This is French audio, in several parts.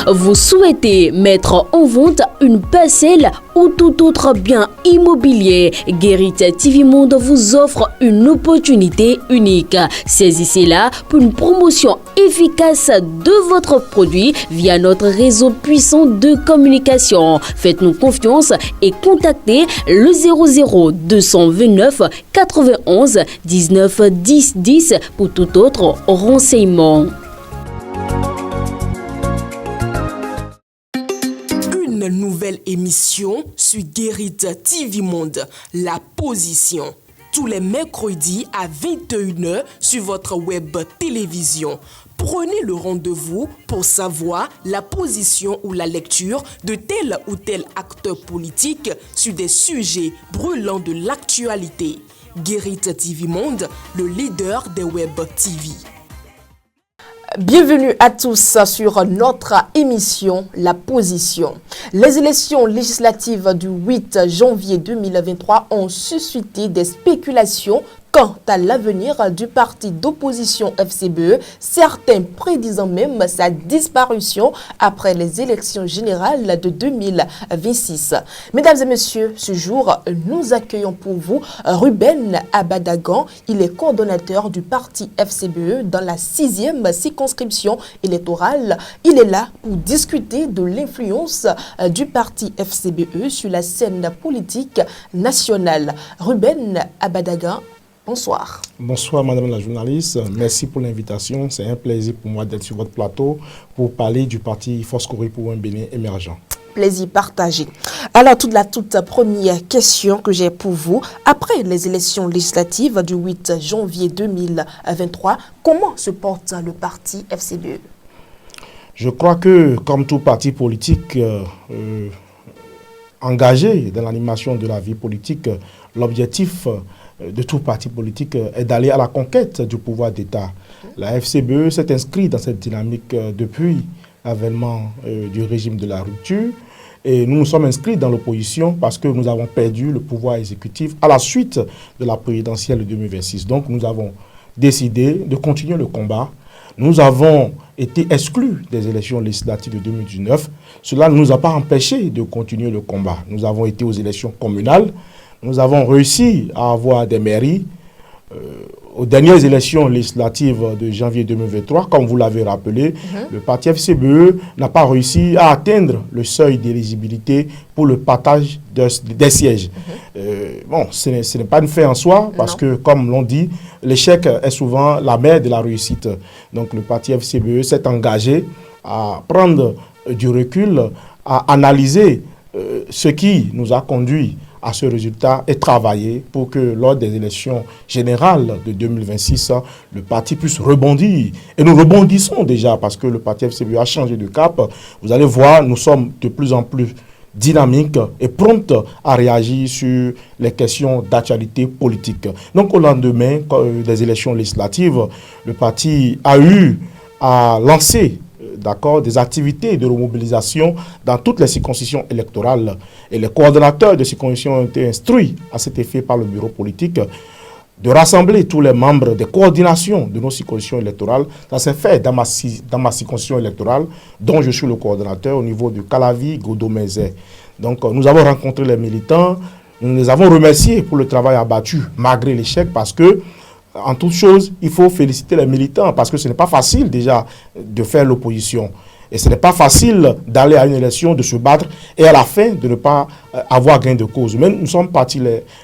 vous souhaitez mettre en vente une parcelle ou tout autre bien immobilier, Guérit TV Monde vous offre une opportunité unique. Saisissez-la pour une promotion efficace de votre produit via notre réseau puissant de communication. Faites-nous confiance et contactez le 00 229 91 19 10 10 pour tout autre renseignement. Une nouvelle émission sur Guérit TV Monde, La Position. Tous les mercredis à 21h sur votre web télévision. Prenez le rendez-vous pour savoir la position ou la lecture de tel ou tel acteur politique sur des sujets brûlants de l'actualité. Guérit TV Monde, le leader des web TV. Bienvenue à tous sur notre émission La Position. Les élections législatives du 8 janvier 2023 ont suscité des spéculations quant à l'avenir du parti d'opposition FCBE, certains prédisant même sa disparition après les élections générales de 2026. Mesdames et messieurs, ce jour, nous accueillons pour vous Ruben Abadagan. Il est coordonnateur du parti FCBE dans la 6e circonscription électorale. Il est là pour discuter de l'influence du parti FCBE sur la scène politique nationale. Ruben Abadagan, bonsoir. Bonsoir madame la journaliste, merci pour l'invitation. C'est un plaisir pour moi d'être sur votre plateau pour parler du parti Force Corée pour un Bénin émergent. Plaisir partagé. Alors toute première question que j'ai pour vous, après les élections législatives du 8 janvier 2023, comment se porte le parti FCBE? Je crois que comme tout parti politique engagé dans l'animation de la vie politique, l'objectif de tout parti politique est d'aller à la conquête du pouvoir d'État. La FCBE s'est inscrite dans cette dynamique depuis l'avènement du régime de la rupture. Et nous nous sommes inscrits dans l'opposition parce que nous avons perdu le pouvoir exécutif à la suite de la présidentielle de 2026. Donc nous avons décidé de continuer le combat. Nous avons été exclus des élections législatives de 2019. Cela ne nous a pas empêchés de continuer le combat. Nous avons été aux élections communales. Nous avons réussi à avoir des mairies. Aux dernières élections législatives de janvier 2023, comme vous l'avez rappelé, le parti FCBE n'a pas réussi à atteindre le seuil d'éligibilité pour le partage des sièges. Bon, ce n'est pas une fin en soi, parce que, comme l'on dit, l'échec est souvent la mère de la réussite. Donc le parti FCBE s'est engagé à prendre du recul, à analyser ce qui nous a conduit à ce résultat et travailler pour que lors des élections générales de 2026, le parti puisse rebondir. Et nous rebondissons déjà parce que le parti FCBE a changé de cap. Vous allez voir, nous sommes de plus en plus dynamiques et promptes à réagir sur les questions d'actualité politique. Donc au lendemain des élections législatives, le parti a eu à lancer des activités de remobilisation dans toutes les circonscriptions électorales. Et les coordonnateurs de circonscriptions ont été instruits à cet effet par le bureau politique de rassembler tous les membres des coordinations de nos circonscriptions électorales. Ça s'est fait dans ma circonscription électorale, dont je suis le coordonnateur au niveau de Calavi, Godomezé. Donc nous avons rencontré les militants, nous les avons remerciés pour le travail abattu, malgré l'échec, parce que en toute chose, il faut féliciter les militants parce que ce n'est pas facile déjà de faire l'opposition. Et ce n'est pas facile d'aller à une élection, de se battre et à la fin de ne pas avoir gain de cause. Mais nous sommes partis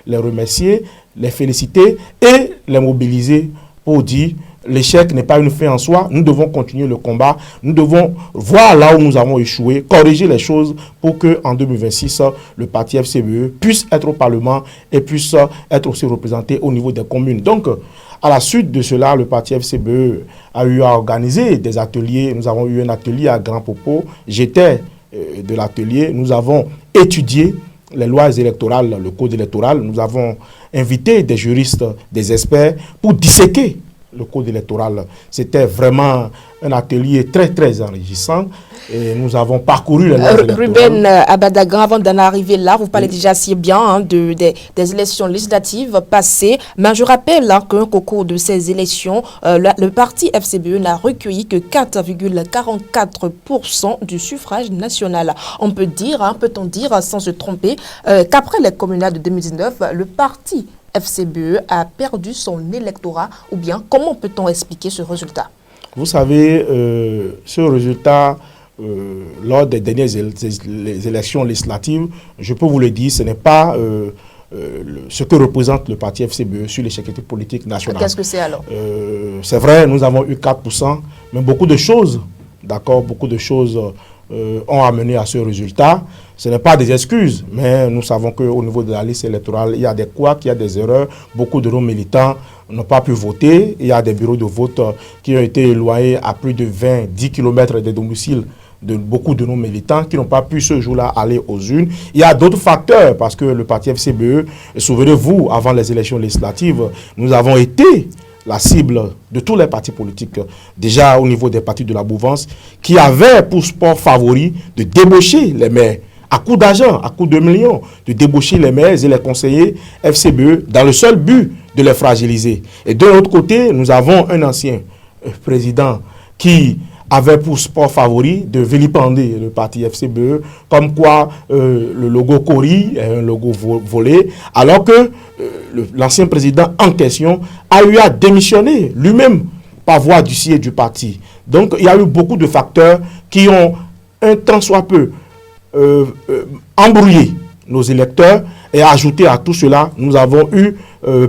les remercier, les féliciter et les mobiliser pour dire l'échec n'est pas une fin en soi. Nous devons continuer le combat. Nous devons voir là où nous avons échoué, corriger les choses pour qu'en 2026, le parti FCBE puisse être au Parlement et puisse être aussi représenté au niveau des communes. Donc, à la suite de cela, le parti FCBE a eu à organiser des ateliers. Nous avons eu un atelier à Grand Popo. J'étais de l'atelier. Nous avons étudié les lois électorales, le code électoral. Nous avons invité des juristes, des experts pour disséquer le code électoral. C'était vraiment un atelier très, très enrichissant. Et nous avons parcouru les lois électorales. Ruben Abadagan, avant d'en arriver là, vous parlez déjà si bien des élections législatives passées. Mais je rappelle qu'au cours de ces élections, le parti FCBE n'a recueilli que 4,44% du suffrage national. On peut dire, peut-on dire, sans se tromper, qu'après les communales de 2019, le parti FCBE a perdu son électorat, ou bien comment peut-on expliquer ce résultat? Vous savez, ce résultat, lors des dernières les élections législatives, je peux vous le dire, ce n'est pas ce que représente le parti FCBE sur l'échiquier politique national. Qu'est-ce que c'est alors? C'est vrai, nous avons eu 4%, mais beaucoup de choses, d'accord, beaucoup de choses ont amené à ce résultat. Ce n'est pas des excuses, mais nous savons qu'au niveau de la liste électorale, il y a des couacs, il y a des erreurs. Beaucoup de nos militants n'ont pas pu voter. Il y a des bureaux de vote qui ont été éloignés à plus de 10 km des domiciles de beaucoup de nos militants qui n'ont pas pu ce jour-là aller aux urnes. Il y a d'autres facteurs parce que le parti FCBE, souvenez-vous, avant les élections législatives, nous avons été la cible de tous les partis politiques, déjà au niveau des partis de la mouvance, qui avaient pour sport favori de débaucher les maires à coup d'argent, à coup de millions, de débaucher les maires et les conseillers FCBE dans le seul but de les fragiliser. Et de l'autre côté, nous avons un ancien président qui avait pour sport favori de vilipender le parti FCBE, comme quoi le logo Cori est un logo volé, alors que l'ancien président en question a eu à démissionner lui-même par voie du siège du parti. Donc il y a eu beaucoup de facteurs qui ont un tant soit peu embrouillé nos électeurs, et ajouté à tout cela, nous avons eu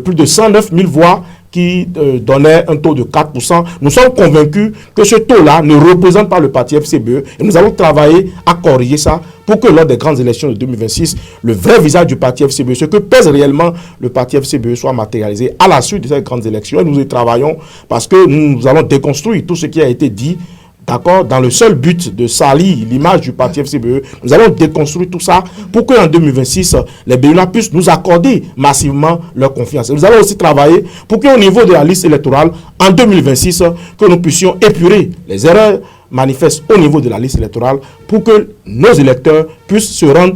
plus de 109 000 voix qui donnait un taux de 4%. Nous sommes convaincus que ce taux-là ne représente pas le parti FCBE et nous allons travailler à corriger ça pour que lors des grandes élections de 2026, le vrai visage du parti FCBE, ce que pèse réellement le parti FCBE, soit matérialisé à la suite de ces grandes élections. Et nous y travaillons parce que nous allons déconstruire tout ce qui a été dit, d'accord, dans le seul but de salir l'image du parti FCBE. Nous allons déconstruire tout ça pour qu'en 2026, les Béninois puissent nous accorder massivement leur confiance. Et nous allons aussi travailler pour qu'au niveau de la liste électorale, en 2026, que nous puissions épurer les erreurs manifestes au niveau de la liste électorale pour que nos électeurs puissent se rendre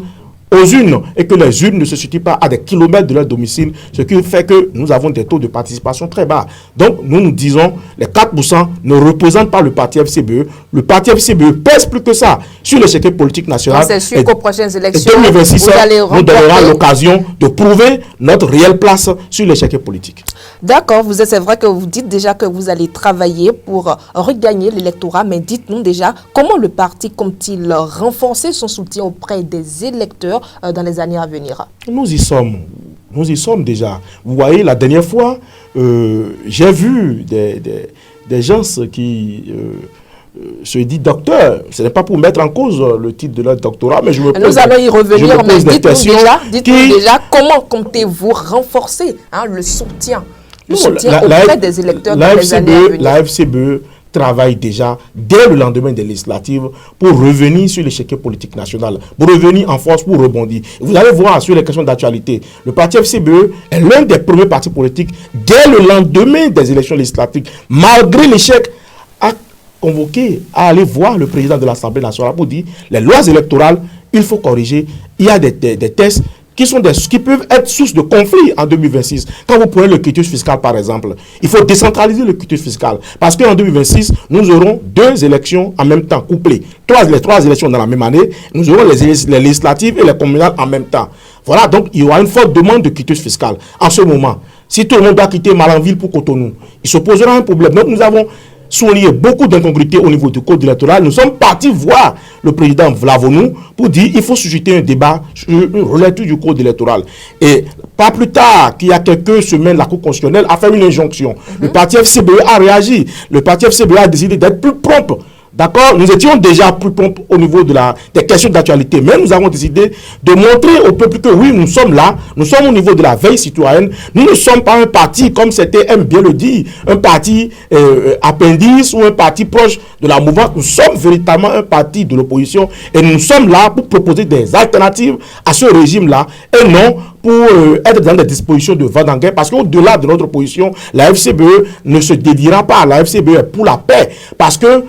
aux urnes et que les urnes ne se situent pas à des kilomètres de leur domicile, ce qui fait que nous avons des taux de participation très bas. Donc nous disons les 4% ne représentent pas le parti FCBE. Le parti FCBE pèse plus que ça sur l'échiquier politique national. C'est sûr qu'aux prochaines élections, 2026, nous donnera l'occasion de prouver notre réelle place sur l'échiquier politique. D'accord, c'est vrai que vous dites déjà que vous allez travailler pour regagner l'électorat, mais dites-nous déjà comment le parti compte-t-il renforcer son soutien auprès des électeurs dans les années à venir? Nous y sommes déjà. Vous voyez, la dernière fois, j'ai vu des gens qui se disent docteurs. Ce n'est pas pour mettre en cause le titre de leur doctorat, mais je me pose. Nous allons y revenir, mais dites-nous déjà comment comptez-vous renforcer le soutien, auprès des électeurs dans les années à venir? La FCBE travaille déjà dès le lendemain des législatives pour revenir sur l'échiquier politique national, pour revenir en force, pour rebondir. Vous allez voir sur les questions d'actualité, le parti FCBE est l'un des premiers partis politiques dès le lendemain des élections législatives, malgré l'échec, à convoquer, à aller voir le président de l'Assemblée nationale pour dire les lois électorales, il faut corriger. Il y a des tests qui peuvent être source de conflits en 2026. Quand vous prenez le quitus fiscal, par exemple, il faut décentraliser le quitus fiscal. Parce qu'en 2026, nous aurons 2 élections en même temps, couplées. Les 3 élections dans la même année. Nous aurons les législatives et les communales en même temps. Voilà, donc il y aura une forte demande de quitus fiscal. En ce moment, si tout le monde doit quitter Malanville pour Cotonou, il se posera un problème. Donc nous avons souligné beaucoup d'incongruités au niveau du code électoral. Nous sommes partis voir le président Vlavonou pour dire qu'il faut susciter un débat sur une relecture du code électoral. Et pas plus tard qu'il y a quelques semaines, la Cour constitutionnelle a fait une injonction. Le parti FCBE a réagi. Le parti FCBE a décidé d'être plus prompt. D'accord? Nous étions déjà plus prompts au niveau des questions d'actualité, mais nous avons décidé de montrer au peuple que oui, nous sommes là, nous sommes au niveau de la veille citoyenne, nous ne sommes pas un parti, comme c'était aime bien le dire, un parti appendice ou un parti proche de la mouvance, nous sommes véritablement un parti de l'opposition et nous sommes là pour proposer des alternatives à ce régime-là et non pour être dans des dispositions de vent en guerre, parce qu'au-delà de notre position, la FCBE ne se dédiera pas. La FCBE est pour la paix, parce que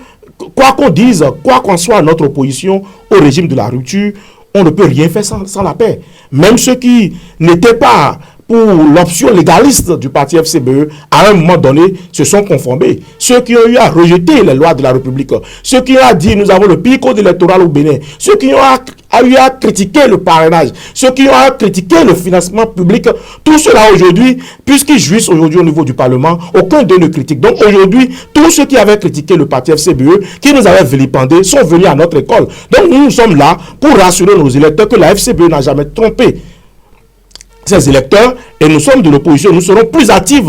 quoi qu'on dise, quoi qu'on soit notre opposition au régime de la rupture, on ne peut rien faire sans la paix. Même ceux qui n'étaient pas pour l'option légaliste du parti FCBE, à un moment donné, se sont conformés. Ceux qui ont eu à rejeter les lois de la République, ceux qui ont dit nous avons le pire code électoral au Bénin, ceux qui ont eu à critiquer le parrainage, ceux qui ont à critiquer le financement public, tout cela aujourd'hui, puisqu'ils jouissent aujourd'hui au niveau du Parlement, aucun d'eux ne critique. Donc aujourd'hui, tous ceux qui avaient critiqué le parti FCBE, qui nous avaient vilipendés, sont venus à notre école. Donc nous sommes là pour rassurer nos électeurs que la FCBE n'a jamais trompé ses électeurs, et nous sommes de l'opposition, nous serons plus actifs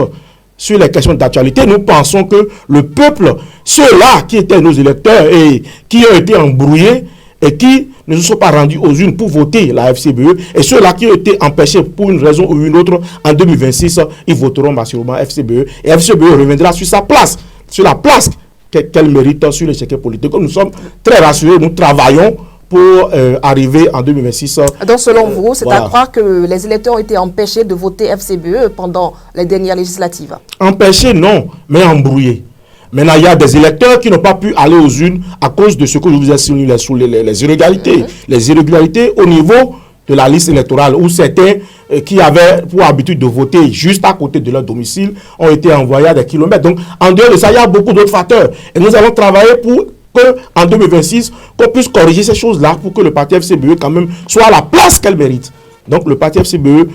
sur les questions d'actualité. Nous pensons que le peuple, ceux-là qui étaient nos électeurs et qui ont été embrouillés et qui ne se sont pas rendus aux urnes pour voter la FCBE, et ceux-là qui ont été empêchés pour une raison ou une autre en 2026, ils voteront massivement FCBE, et FCBE reviendra sur sa place, sur la place qu'elle mérite sur l'échiquier politique. Nous sommes très rassurés, nous travaillons pour arriver en 2026. Donc, selon vous, c'est voilà. à croire que les électeurs ont été empêchés de voter FCBE pendant les dernières législatives? Empêchés, non, mais embrouillés. Maintenant, il y a des électeurs qui n'ont pas pu aller aux urnes à cause de ce que je vous ai souligné, les irrégularités. Les irrégularités au niveau de la liste électorale, où certains qui avaient pour habitude de voter juste à côté de leur domicile ont été envoyés à des kilomètres. Donc, en dehors de ça, il y a beaucoup d'autres facteurs. Et nous allons travailler pour qu'en 2026, qu'on puisse corriger ces choses-là pour que le parti FCBE quand même soit à la place qu'elle mérite. Donc le parti FCBE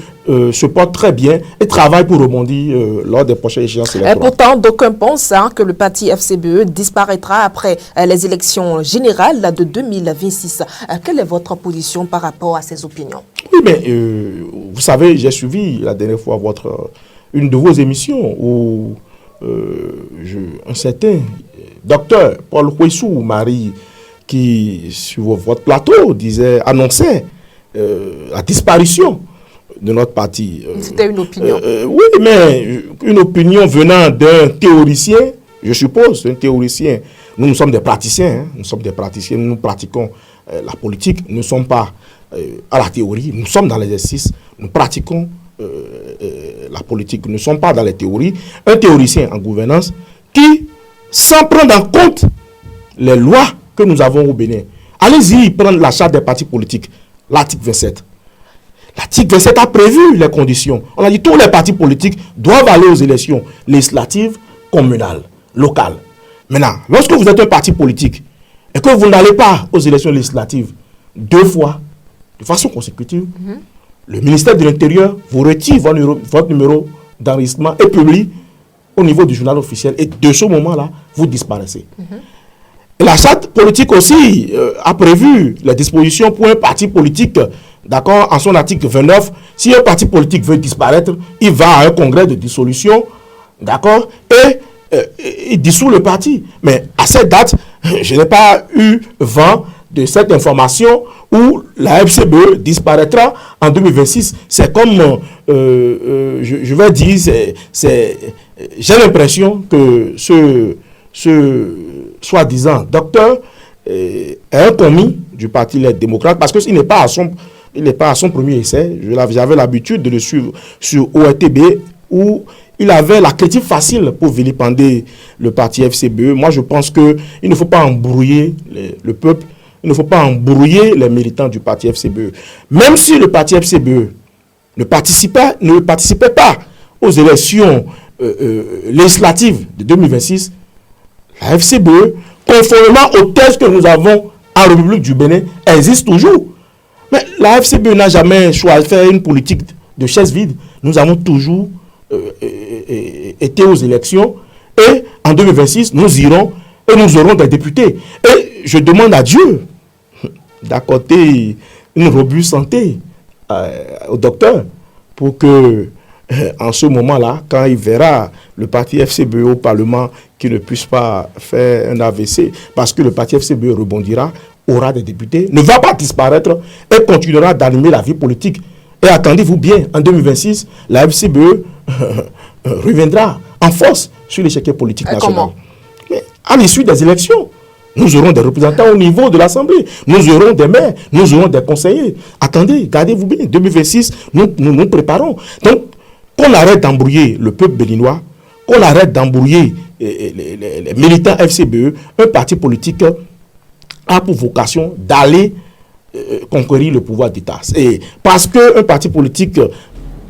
se porte très bien et travaille pour rebondir lors des prochaines échéances électorales. Pourtant, d'aucuns pensent que le parti FCBE disparaîtra après les élections générales de 2026. Quelle est votre position par rapport à ces opinions? Oui, mais vous savez, j'ai suivi la dernière fois une de vos émissions où un certain docteur Paul Huessou Marie, qui sur votre plateau annonçait la disparition de notre parti. C'était une opinion. Oui, mais une opinion venant d'un théoricien, je suppose, un théoricien. Nous sommes des praticiens, nous sommes des praticiens, nous pratiquons la politique, nous ne sommes pas à la théorie, nous sommes dans l'exercice, nous pratiquons la politique, nous ne sommes pas dans les théories. Un théoricien en gouvernance qui, sans prendre en compte les lois que nous avons au Bénin, allez-y prendre la charte des partis politiques, l'article 27. L'article 27 a prévu les conditions. On a dit que tous les partis politiques doivent aller aux élections législatives, communales, locales. Maintenant, lorsque vous êtes un parti politique et que vous n'allez pas aux élections législatives 2 fois, de façon consécutive, le ministère de l'Intérieur vous retire votre numéro d'enregistrement et publie au niveau du journal officiel, et de ce moment-là, vous disparaissez. Et la charte politique aussi a prévu les dispositions pour un parti politique, d'accord, en son article 29. Si un parti politique veut disparaître, il va à un congrès de dissolution, d'accord, et il dissout le parti. Mais à cette date, je n'ai pas eu vent de cette information où la FCBE disparaîtra en 2026. C'est comme, je vais dire, j'ai l'impression que ce soi-disant docteur est un commis du Parti Les Démocrates, parce qu'il n'est pas à son premier essai. J'avais l'habitude de le suivre sur ORTB, où il avait la critique facile pour vilipender le parti FCBE. Moi, je pense qu'il ne faut pas embrouiller le peuple, il ne faut pas embrouiller les militants du parti FCBE. Même si le parti FCBE ne participait pas aux élections législatives de 2026, la FCBE, conformément aux thèses que nous avons en République du Bénin, existe toujours. Mais la FCBE n'a jamais choisi de faire une politique de chaise vide. Nous avons toujours été aux élections, et en 2026, nous irons et nous aurons des députés. Et je demande à Dieu d'accorder une robuste santé au docteur pour que, en ce moment-là, quand il verra le parti FCBE au Parlement, qu'il ne puisse pas faire un AVC, parce que le parti FCBE rebondira, aura des députés, ne va pas disparaître et continuera d'animer la vie politique. Et attendez-vous bien, en 2026, la FCBE reviendra en force sur l'échiquier politique national. Comment? Mais à l'issue des élections, Nous aurons des représentants au niveau de l'Assemblée. Nous aurons des maires. Nous aurons des conseillers. Attendez, gardez-vous bien. 2026, nous préparons. Donc, qu'on arrête d'embrouiller le peuple béninois, qu'on arrête d'embrouiller les militants FCBE, un parti politique a pour vocation d'aller conquérir le pouvoir d'État. Et parce qu'un parti politique,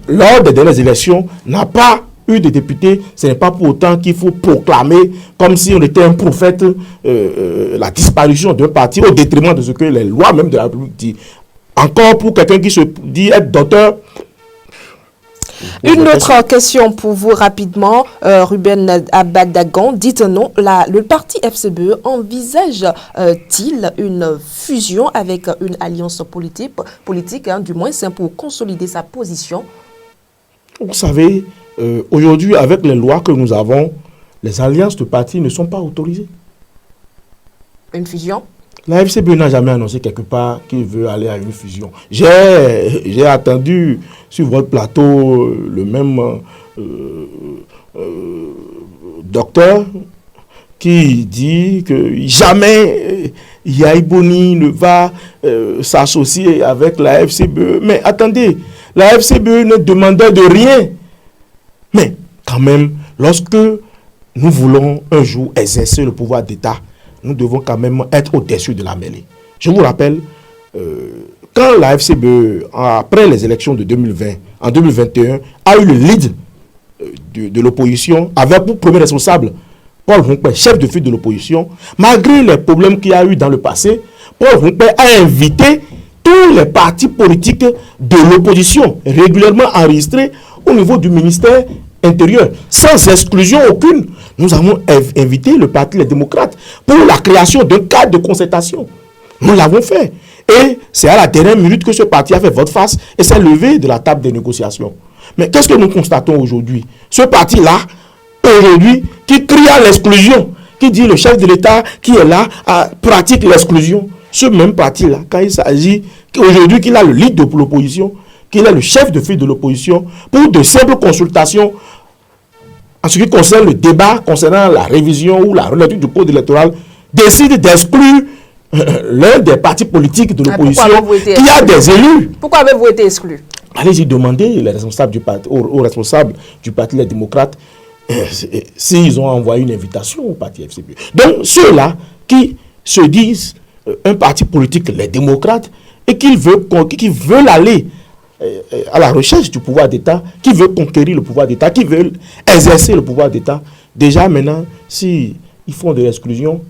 lors des dernières élections, n'a pas eu de députés, ce n'est pas pour autant qu'il faut proclamer comme si on était un prophète la disparition d'un parti au détriment de ce que les lois même de la République disent. Encore pour quelqu'un qui se dit être docteur. Une autre question pour vous rapidement, Ruben Abadagan. Dites-nous, le parti FCBE envisage-t-il une fusion avec une alliance politique du moins c'est pour consolider sa position? Vous savez, aujourd'hui, avec les lois que nous avons, les alliances de partis ne sont pas autorisées. Une fusion? La FCBE n'a jamais annoncé quelque part qu'il veut aller à une fusion. J'ai attendu sur votre plateau le même docteur qui dit que jamais Yaïboni ne va s'associer avec la FCBE. Mais attendez, la FCBE ne demandait de rien. Mais quand même, lorsque nous voulons un jour exercer le pouvoir d'État, nous devons quand même être au-dessus de la mêlée. Je vous rappelle, quand la FCBE, après les élections de 2020, en 2021, a eu le lead de l'opposition, avec pour premier responsable Paul Rompé, chef de file de l'opposition, malgré les problèmes qu'il y a eu dans le passé, Paul Rompé a invité tous les partis politiques de l'opposition, régulièrement enregistrés au niveau du ministère intérieur, sans exclusion aucune. Nous avons invité le Parti Les Démocrates pour la création d'un cadre de concertation. Nous l'avons fait. Et c'est à la dernière minute que ce parti a fait volte-face et s'est levé de la table des négociations. Mais qu'est-ce que nous constatons aujourd'hui? Ce parti-là, aujourd'hui, qui crie à l'exclusion, qui dit le chef de l'État qui est là pratique l'exclusion. Ce même parti-là, quand il s'agit aujourd'hui qu'il a le lead de l'opposition, qu'il est le chef de file de l'opposition, pour de simples consultations en ce qui concerne le débat concernant la révision ou la relecture du code électoral, décide d'exclure l'un des partis politiques de l'opposition qui a des élus. Pourquoi avez-vous été exclu? Allez-y demander les responsables du parti, aux responsables du Parti Les Démocrates s'ils ont envoyé une invitation au parti FCBE. Donc ceux-là qui se disent un parti politique, les démocrates, et qui veulent aller à la recherche du pouvoir d'État, qui veut conquérir le pouvoir d'État, qui veut exercer le pouvoir d'État, déjà maintenant, si ils font de l'exclusion,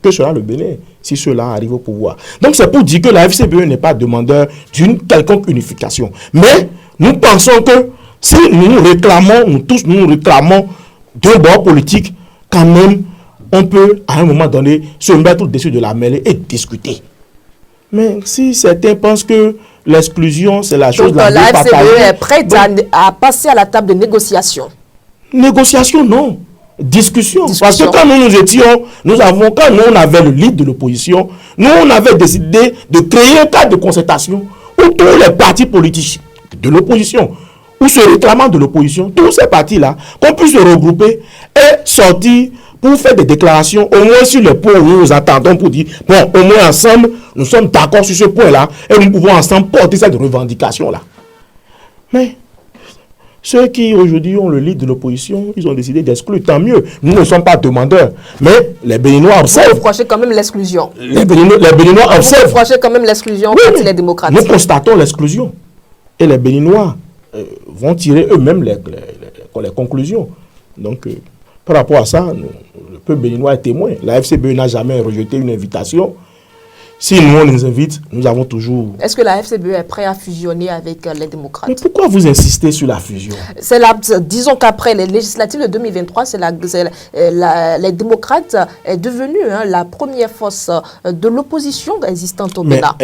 que sera le Bénin si ceux-là arrivent au pouvoir? Donc c'est pour dire que la FCBE n'est pas demandeur d'une quelconque unification. Mais nous pensons que si nous réclamons d'un bord politique, quand même, on peut à un moment donné se mettre au-dessus de la mêlée et discuter. Mais si certains pensent que l'exclusion, c'est la chose la FCBE est prête à passer à la table de négociation. Négociation, non. Discussion. Parce que quand quand nous on avait le lead de l'opposition, nous on avait décidé de créer un cadre de concertation où tous les partis politiques de l'opposition, ou se réclamant de l'opposition, tous ces partis-là, qu'on puisse se regrouper et sortir pour faire des déclarations, au moins sur les points où nous nous attendons pour dire, bon, au moins ensemble, nous sommes d'accord sur ce point-là et nous pouvons ensemble porter cette revendication-là. Mais ceux qui aujourd'hui ont le lead de l'opposition, ils ont décidé d'exclure, tant mieux. Nous ne sommes pas demandeurs, mais les Béninois observent. Vous reprochez quand même l'exclusion. Les Béninois observent. Vous reprochez quand même l'exclusion contre les démocrates. Nous constatons l'exclusion. Et les Béninois vont tirer eux-mêmes les conclusions. Donc, par rapport à ça, le peuple béninois est témoin. La FCBE n'a jamais rejeté une invitation. Si nous, on nous invite, nous avons toujours... Est-ce que la FCBE est prête à fusionner avec les démocrates? Mais pourquoi vous insistez sur la fusion? Disons qu'après les législatives de 2023, les démocrates est devenue la première force de l'opposition existante au Bénin.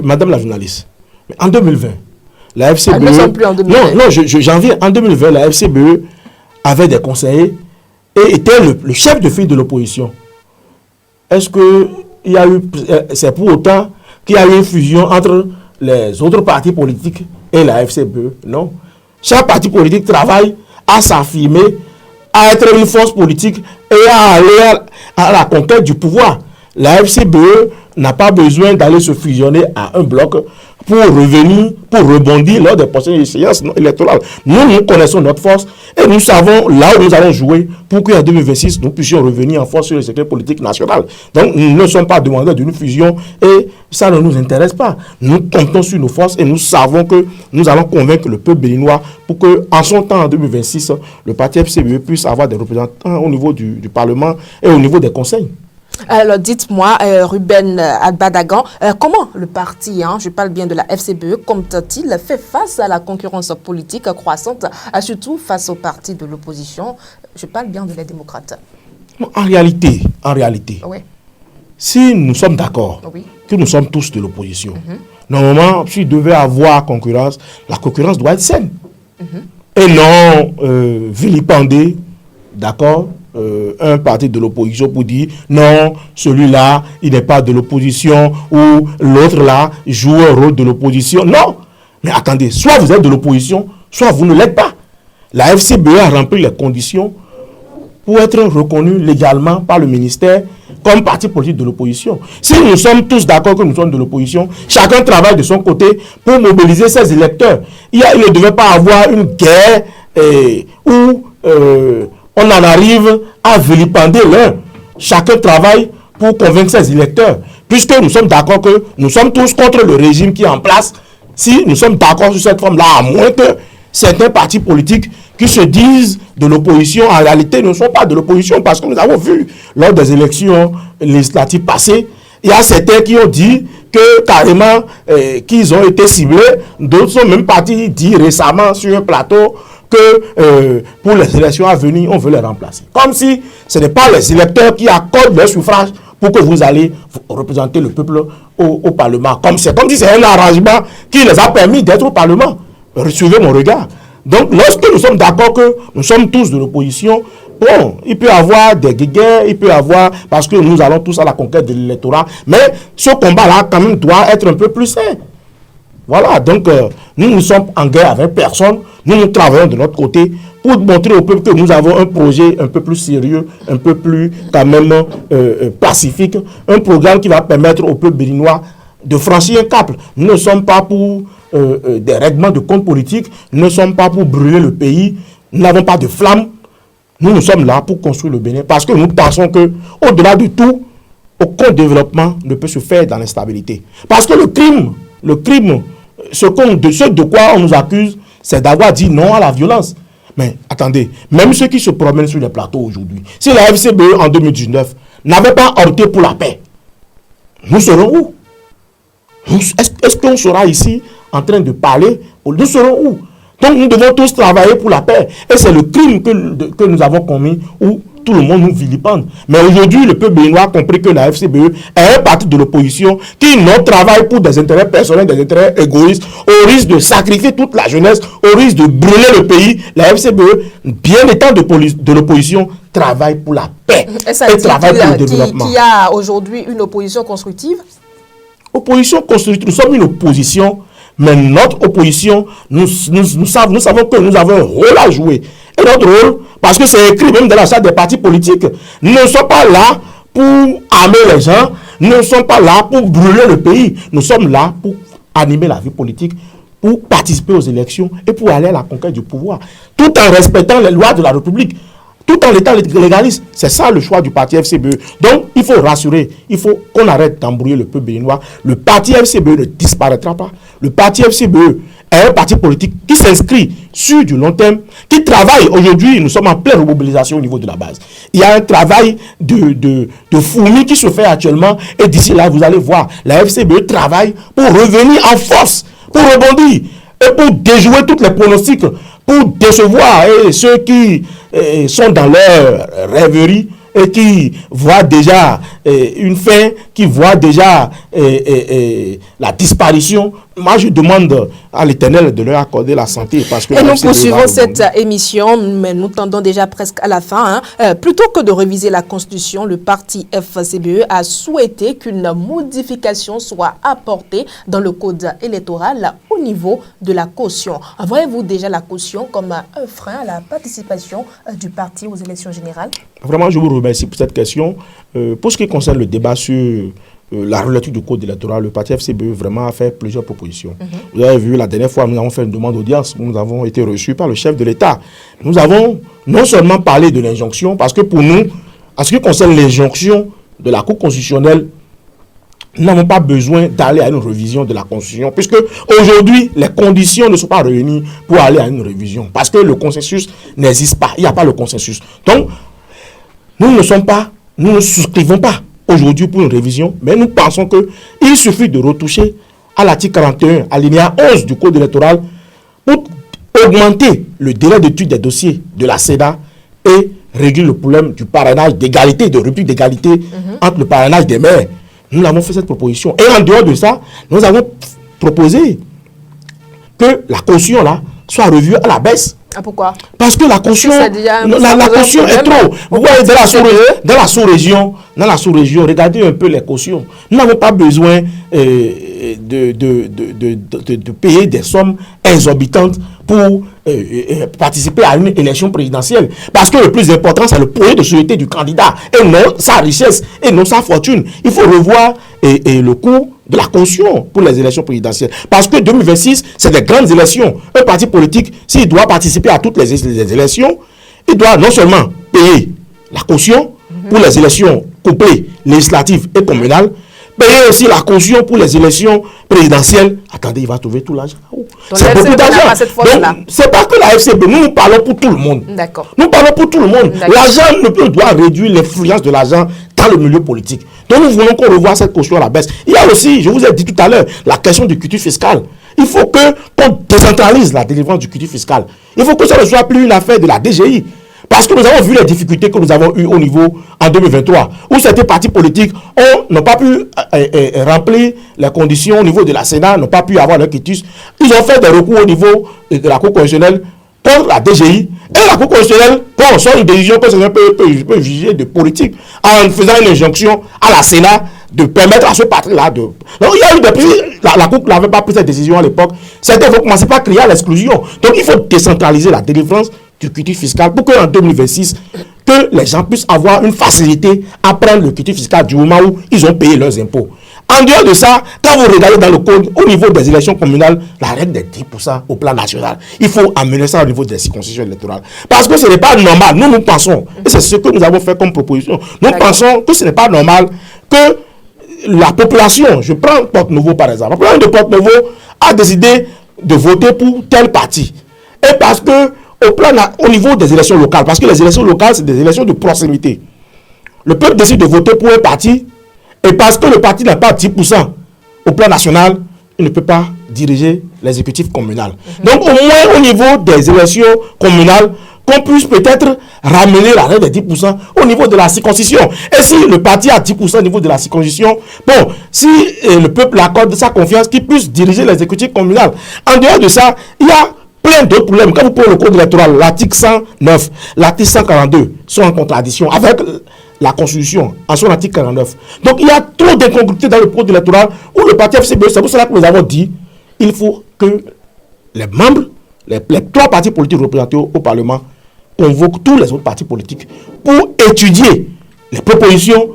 Madame la journaliste, en 2020, la FCBE... Nous ne sommes plus en 2020. Non, janvier, en 2020, la FCBE avait des conseillers et était le chef de file de l'opposition. Est-ce que c'est pour autant qu'il y a eu une fusion entre les autres partis politiques et la FCBE? Non. Chaque parti politique travaille à s'affirmer, à être une force politique et à aller à la conquête du pouvoir. La FCBE n'a pas besoin d'aller se fusionner à un bloc pour revenir, pour rebondir lors des prochaines échéances électorales. Nous connaissons notre force et nous savons là où nous allons jouer pour qu'en 2026, nous puissions revenir en force sur le secteur politique national. Donc, nous ne sommes pas demandeurs d'une fusion et ça ne nous intéresse pas. Nous comptons sur nos forces et nous savons que nous allons convaincre le peuple béninois pour qu'en son temps, en 2026, le parti FCBE puisse avoir des représentants au niveau du Parlement et au niveau des conseils. Alors dites-moi, Ruben Albadagan, comment le parti, je parle bien de la FCBE, compte-t-il faire face à la concurrence politique croissante, surtout face aux partis de l'opposition? Je parle bien de les démocrates. En réalité, oui. Si nous sommes d'accord que nous sommes tous de l'opposition, normalement, s'il devait avoir concurrence, la concurrence doit être saine. Et non vilipender, d'accord, un parti de l'opposition pour dire non, celui-là, il n'est pas de l'opposition ou l'autre là joue un rôle de l'opposition. Non, mais attendez, soit vous êtes de l'opposition, soit vous ne l'êtes pas. La FCBE a rempli les conditions pour être reconnue légalement par le ministère comme parti politique de l'opposition. Si nous sommes tous d'accord que nous sommes de l'opposition, chacun travaille de son côté pour mobiliser ses électeurs. Il ne devait pas avoir une guerre où on en arrive à vilipender l'un. Chacun travaille pour convaincre ses électeurs. Puisque nous sommes d'accord que nous sommes tous contre le régime qui est en place, si nous sommes d'accord sur cette forme-là, à moins que certains partis politiques qui se disent de l'opposition, en réalité ne sont pas de l'opposition, parce que nous avons vu lors des élections législatives passées, il y a certains qui ont dit que carrément qu'ils ont été ciblés, d'autres sont même partis dire récemment sur un plateau que pour les élections à venir, on veut les remplacer. Comme si ce n'est pas les électeurs qui accordent leur suffrage pour que vous allez représenter le peuple au Parlement. Comme si c'est un arrangement qui les a permis d'être au Parlement. Suivez mon regard. Donc, lorsque nous sommes d'accord que nous sommes tous de l'opposition, bon, il peut y avoir des guerres, il peut y avoir, parce que nous allons tous à la conquête de l'électorat, mais ce combat-là, quand même, doit être un peu plus sain. Voilà, donc nous sommes en guerre avec personne, nous travaillons de notre côté pour montrer au peuple que nous avons un projet un peu plus sérieux, un peu plus quand même pacifique, un programme qui va permettre au peuple béninois de franchir un cap. Nous ne sommes pas pour des règlements de compte politique, nous ne sommes pas pour brûler le pays, nous n'avons pas de flamme, nous sommes là pour construire le Bénin parce que nous pensons que au-delà de tout, aucun développement ne peut se faire dans l'instabilité. Parce que le crime, ce de quoi on nous accuse, c'est d'avoir dit non à la violence. Mais attendez, même ceux qui se promènent sur les plateaux aujourd'hui, si la FCBE en 2019 n'avait pas opté pour la paix, nous serons où? Est-ce qu'on sera ici en train de parler? Nous serons où? Donc nous devons tous travailler pour la paix. Et c'est le crime que nous avons commis où tout le monde nous vilipende. Mais aujourd'hui, le peuple béninois a compris que la FCBE est un parti de l'opposition qui non travaille pour des intérêts personnels, des intérêts égoïstes, au risque de sacrifier toute la jeunesse, au risque de brûler le pays. La FCBE, bien étant de l'opposition, travaille pour la paix et travaille pour le développement. Qui y a aujourd'hui une opposition constructive? Opposition constructive, nous sommes une opposition, mais notre opposition, nous savons que nous avons un rôle à jouer. Et notre rôle, parce que c'est écrit même dans la charte des partis politiques, nous ne sommes pas là pour armer les gens, nous ne sommes pas là pour brûler le pays, nous sommes là pour animer la vie politique, pour participer aux élections et pour aller à la conquête du pouvoir, tout en respectant les lois de la République, tout en étant légaliste. C'est ça le choix du parti FCBE. Donc, il faut rassurer, il faut qu'on arrête d'embrouiller le peuple béninois. Le parti FCBE ne disparaîtra pas. Le parti FCBE est un parti politique qui s'inscrit sur du long terme, qui travaille. Aujourd'hui, nous sommes en pleine remobilisation au niveau de la base. Il y a un travail de fourmi qui se fait actuellement et d'ici là, vous allez voir, la FCBE travaille pour revenir en force, pour rebondir et pour déjouer toutes les pronostics, pour décevoir ceux qui sont dans leur rêverie et qui voient déjà une fin qui voit déjà la disparition. Moi, je demande à l'Éternel de leur accorder la santé. Parce que et nous poursuivons cette émission, mais nous tendons déjà presque à la fin. Plutôt que de réviser la Constitution, le parti FCBE a souhaité qu'une modification soit apportée dans le code électoral au niveau de la caution. Voyez-vous déjà la caution comme un frein à la participation du parti aux élections générales? Vraiment, je vous remercie pour cette question. Pour ce qui concerne le débat sur la relative du code électoral, le parti FCBE vraiment a fait plusieurs propositions. Vous avez vu, la dernière fois, nous avons fait une demande d'audience. Nous avons été reçus par le chef de l'État. Nous avons non seulement parlé de l'injonction, parce que pour nous, en ce qui concerne l'injonction de la Cour constitutionnelle, nous n'avons pas besoin d'aller à une révision de la Constitution, puisque aujourd'hui, les conditions ne sont pas réunies pour aller à une révision, parce que le consensus n'existe pas. Il n'y a pas le consensus. Donc, nous ne souscrivons pas aujourd'hui pour une révision, mais nous pensons qu'il suffit de retoucher à l'article 41, alinéa 11 du Code électoral pour augmenter le délai d'étude des dossiers de la CEDA et régler le problème du parrainage d'égalité, de rupture d'égalité entre le parrainage des maires. Nous avons fait cette proposition. Et en dehors de ça, nous avons proposé que la caution là soit revue à la baisse. Ah, pourquoi? Parce que la caution, la caution est trop. Vous voyez, dans la sous-région, regardez un peu les cautions. Nous n'avons pas besoin de payer des sommes exorbitantes pour participer à une élection présidentielle. Parce que le plus important, c'est le projet de société du candidat et non sa richesse et non sa fortune. Il faut revoir le coût de la caution pour les élections présidentielles. Parce que 2026, c'est des grandes élections. Un parti politique, s'il doit participer à toutes les élections, il doit non seulement payer la caution pour les élections couplées, législatives et communales, payer aussi la caution pour les élections présidentielles. Attendez, il va trouver tout l'argent. C'est beaucoup d'argent. C'est pas que la FCB, nous parlons pour tout le monde. D'accord. Nous parlons pour tout le monde. L'argent ne doit réduire l'influence de l'argent dans le milieu politique. Donc nous voulons qu'on revoie cette caution à la baisse. Il y a aussi, je vous ai dit tout à l'heure, la question du quitus fiscal. Il faut qu'on décentralise la délivrance du quitus fiscal. Il faut que ça ne soit plus une affaire de la DGI. Parce que nous avons vu les difficultés que nous avons eues au niveau en 2023, où certains partis politiques n'ont pas pu remplir les conditions au niveau de la Sénat, n'ont pas pu avoir leur quitus. Ils ont fait des recours au niveau de la Cour constitutionnelle contre la DGI. Et la Cour constitutionnelle sort une décision que certains peut juger de politique en faisant une injonction à la Sénat de permettre à ce parti-là de... Donc il y a eu des prix, la Cour n'avait pas pris cette décision à l'époque. Certains vont commencer par crier à l'exclusion. Donc il faut décentraliser la délivrance du quitus fiscal pour qu'en 2026, que les gens puissent avoir une facilité à prendre le quitus fiscal du moment où ils ont payé leurs impôts. En dehors de ça, quand vous regardez dans le code, au niveau des élections communales, la règle des 10% au plan national, il faut amener ça au niveau des circonscriptions électorales. Parce que ce n'est pas normal. Nous pensons, et c'est ce que nous avons fait comme proposition, nous pensons que ce n'est pas normal que la population, je prends Porte-Nouveau par exemple, la population de Porte-Nouveau a décidé de voter pour tel parti. Et parce que au niveau des élections locales, parce que les élections locales, c'est des élections de proximité. Le peuple décide de voter pour un parti, et parce que le parti n'a pas 10% au plan national, il ne peut pas diriger l'exécutif communal. Donc, au moins au niveau des élections communales, qu'on puisse peut-être ramener la règle des 10% au niveau de la circonscription. Et si le parti a 10% au niveau de la circonscription, bon, si le peuple accorde sa confiance, qu'il puisse diriger l'exécutif communal. En dehors de ça, il y a plein d'autres problèmes. Quand vous prenez le code électoral, l'article 109, l'article 142 sont en contradiction avec la Constitution, en son article 49. Donc il y a trop d'incongruités dans le code électoral où le parti FCBE, c'est pour cela que nous avons dit, il faut que les membres, les 3 partis politiques représentés au Parlement convoquent tous les autres partis politiques pour étudier les propositions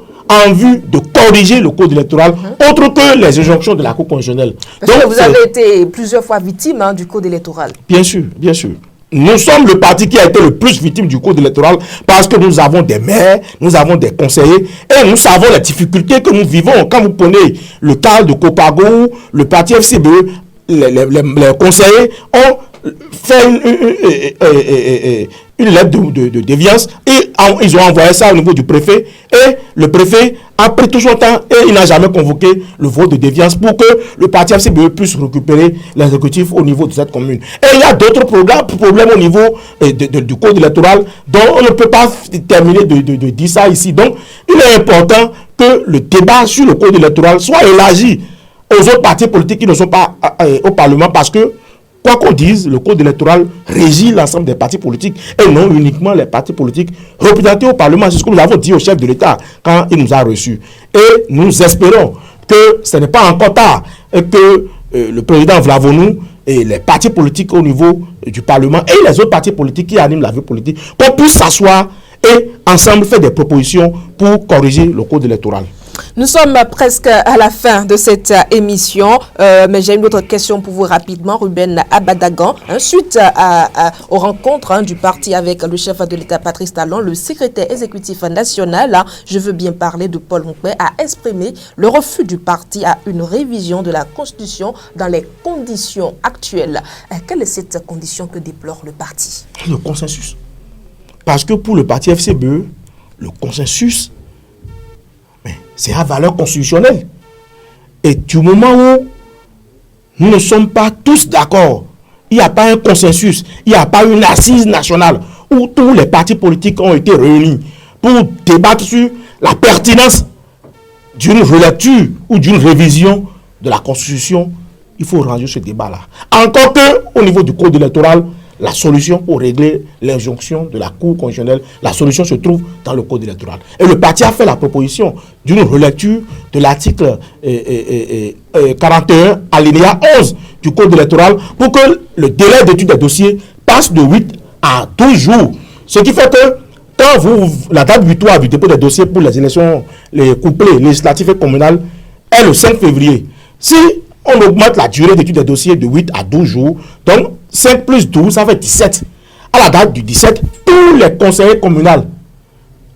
en vue de corriger le code électoral, autre que les injonctions de la Cour constitutionnelle. Parce que vous avez été plusieurs fois victime du code électoral. Bien sûr, bien sûr. Nous sommes le parti qui a été le plus victime du code électoral parce que nous avons des maires, nous avons des conseillers et nous savons les difficultés que nous vivons. Quand vous prenez le cas de Copago, le parti FCBE, les conseillers ont fait une lettre de déviance et ils ont envoyé ça au niveau du préfet et le préfet a pris tout son temps et il n'a jamais convoqué le vote de déviance pour que le parti FCBE puisse récupérer l'exécutif au niveau de cette commune. Et il y a d'autres problèmes au niveau du code électoral dont on ne peut pas terminer de dire ça ici. Donc, il est important que le débat sur le code électoral soit élargi aux autres partis politiques qui ne sont pas au Parlement, parce que, quoi qu'on dise, le code électoral régit l'ensemble des partis politiques et non uniquement les partis politiques représentés au Parlement. C'est ce que nous avons dit au chef de l'État quand il nous a reçus. Et nous espérons que ce n'est pas encore tard et que le président Vlavonou et les partis politiques au niveau du Parlement et les autres partis politiques qui animent la vie politique, qu'on puisse s'asseoir et ensemble faire des propositions pour corriger le code électoral. Nous sommes presque à la fin de cette émission, mais j'ai une autre question pour vous rapidement, Ruben Abadagan. Suite aux rencontres du parti avec le chef de l'État Patrice Talon, le secrétaire exécutif national, je veux bien parler de Paul Mouquet, a exprimé le refus du parti à une révision de la Constitution dans les conditions actuelles. Quelle est cette condition que déplore le parti? Le consensus. Parce que pour le parti FCBE, le consensus, c'est à valeur constitutionnelle. Et du moment où nous ne sommes pas tous d'accord, il n'y a pas un consensus, il n'y a pas une assise nationale où tous les partis politiques ont été réunis pour débattre sur la pertinence d'une relecture ou d'une révision de la Constitution, il faut ranger ce débat-là. Encore qu'au niveau du code électoral, la solution pour régler l'injonction de la Cour constitutionnelle, la solution se trouve dans le code électoral. Et le parti a fait la proposition d'une relecture de l'article 41, alinéa 11 du code électoral pour que le délai d'étude des dossiers passe de 8 à 12 jours. Ce qui fait que quand la date butoir du dépôt des dossiers pour les élections, les couplées législatives et communales est le 5 février. Si on augmente la durée d'étude des dossiers de 8 à 12 jours, donc 5 plus 12, ça fait 17. À la date du 17, tous les conseillers communaux,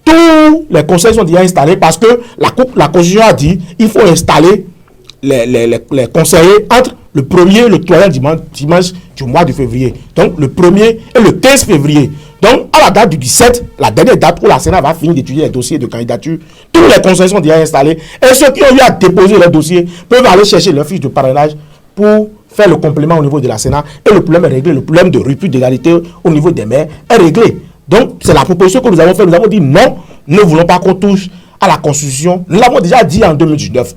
tous les conseils sont déjà installés parce que la Constitution a dit qu'il faut installer les conseillers entre le 1er et le 3e dimanche du mois de février. Donc le 1er et le 15 février. Donc à la date du 17, la dernière date où la Sénat va finir d'étudier les dossiers de candidature, tous les conseillers sont déjà installés et ceux qui ont eu à déposer les dossiers peuvent aller chercher leur fiche de parrainage pour faire le complément au niveau de la Sénat et le problème est réglé. Le problème de rupture d'égalité au niveau des maires est réglé. Donc c'est la proposition que nous avons faite. Nous avons dit non, nous ne voulons pas qu'on touche à la Constitution. Nous l'avons déjà dit en 2019.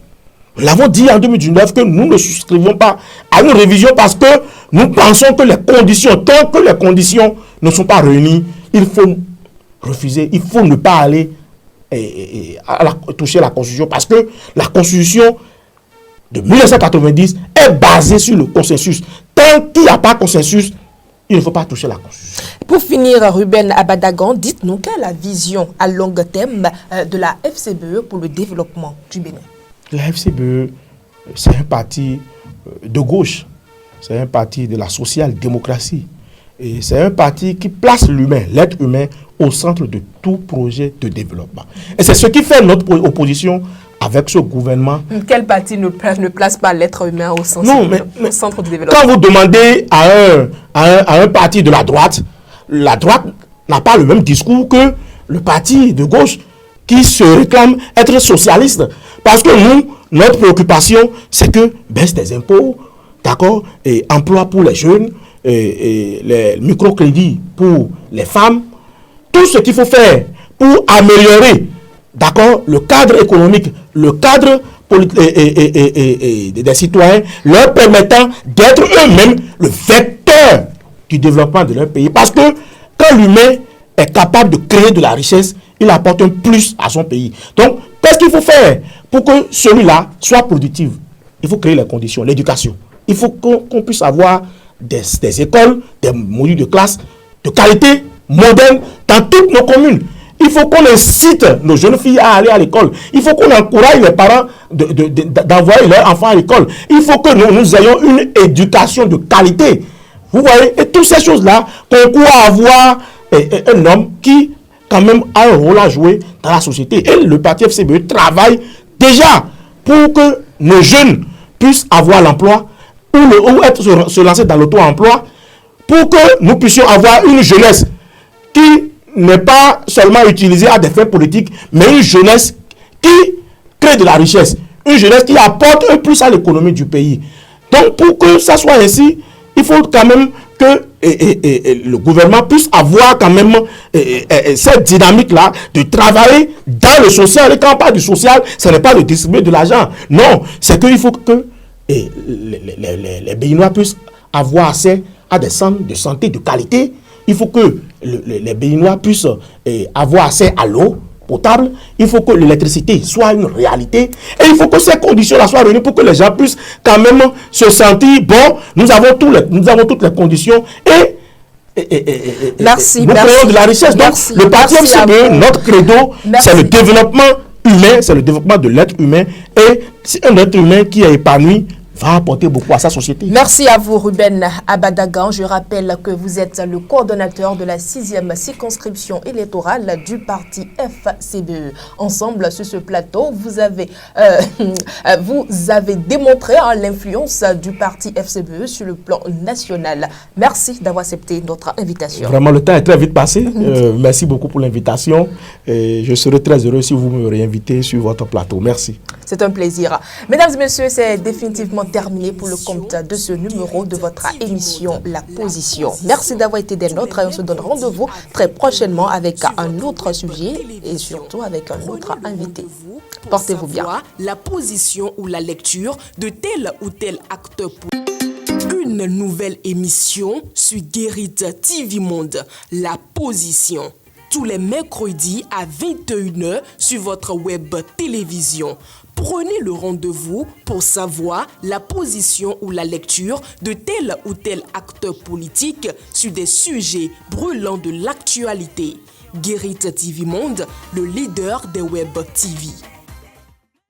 Nous l'avons dit en 2019 que nous ne souscrivons pas à une révision parce que nous pensons que les conditions, tant que les conditions ne sont pas réunies, il faut refuser, il faut ne pas aller toucher la Constitution parce que la Constitution de 1990 est basée sur le consensus. Tant qu'il n'y a pas de consensus, il ne faut pas toucher la Constitution. Pour finir, Ruben Abadagan, dites-nous quelle est la vision à long terme de la FCBE pour le développement du Bénin? La FCBE, c'est un parti de gauche, c'est un parti de la social-démocratie. Et c'est un parti qui place l'humain, l'être humain, au centre de tout projet de développement. Et c'est ce qui fait notre opposition avec ce gouvernement. Quel parti ne place pas l'être humain au centre, au centre du développement? Quand vous demandez à un parti de la droite n'a pas le même discours que le parti de gauche qui se réclame être socialiste. Parce que nous, notre préoccupation, c'est que baisse des impôts, d'accord, et emploi pour les jeunes, et les microcrédits pour les femmes, tout ce qu'il faut faire pour améliorer, d'accord, le cadre économique, le cadre des citoyens, leur permettant d'être eux-mêmes le vecteur du développement de leur pays. Parce que quand l'humain est capable de créer de la richesse, il apporte un plus à son pays. Donc, qu'est-ce qu'il faut faire pour que celui-là soit productif? Il faut créer les conditions, l'éducation. Il faut qu'on puisse avoir des écoles, des modules de classe de qualité, modernes, dans toutes nos communes. Il faut qu'on incite nos jeunes filles à aller à l'école. Il faut qu'on encourage les parents d'envoyer leurs enfants à l'école. Il faut que nous ayons une éducation de qualité. Vous voyez, et toutes ces choses-là concourent à avoir un homme qui, quand même, a un rôle à jouer dans la société. Et le parti FCBE travaille déjà pour que nos jeunes puissent avoir l'emploi ou se lancer dans l'auto-emploi, pour que nous puissions avoir une jeunesse qui n'est pas seulement utilisée à des fins politiques, mais une jeunesse qui crée de la richesse, une jeunesse qui apporte un plus à l'économie du pays. Donc, pour que ça soit ainsi, il faut quand même que le gouvernement puisse avoir quand même cette dynamique-là de travailler dans le social. Et quand on parle du social, ce n'est pas de distribuer de l'argent. Non, c'est qu'il faut que les Béninois puissent avoir accès à des centres de santé de qualité. Il faut que les Béninois puissent avoir accès à l'eau potable. Il faut que l'électricité soit une réalité. Et il faut que ces conditions-là soient réunies pour que les gens puissent quand même se sentir, bon, nous avons toutes les conditions et merci, nous créons de la richesse. Merci, donc, le parti FCBE, notre credo, c'est le développement humain, c'est le développement de l'être humain. Et c'est un être humain qui est épanoui, va apporter beaucoup à sa société. Merci à vous, Ruben Abadagan. Je rappelle que vous êtes le coordonnateur de la 6e circonscription électorale du parti FCBE. Ensemble, sur ce plateau, vous avez démontré l'influence du parti FCBE sur le plan national. Merci d'avoir accepté notre invitation. Vraiment, le temps est très vite passé. Merci beaucoup pour l'invitation. Je serai très heureux si vous me réinvitez sur votre plateau. Merci. C'est un plaisir. Mesdames et messieurs, c'est définitivement terminé pour le compte de ce numéro de votre émission La Position. Merci d'avoir été des nôtres et on se donne rendez-vous très prochainement avec un autre sujet et surtout avec un autre invité. Portez-vous bien. La position ou la lecture de tel ou tel acteur politique. Une nouvelle émission sur Guérit TV Monde, La Position. Tous les mercredis à 21h sur votre web télévision. Prenez le rendez-vous pour savoir la position ou la lecture de tel ou tel acteur politique sur des sujets brûlants de l'actualité. Guérit TV Monde, le leader des web TV.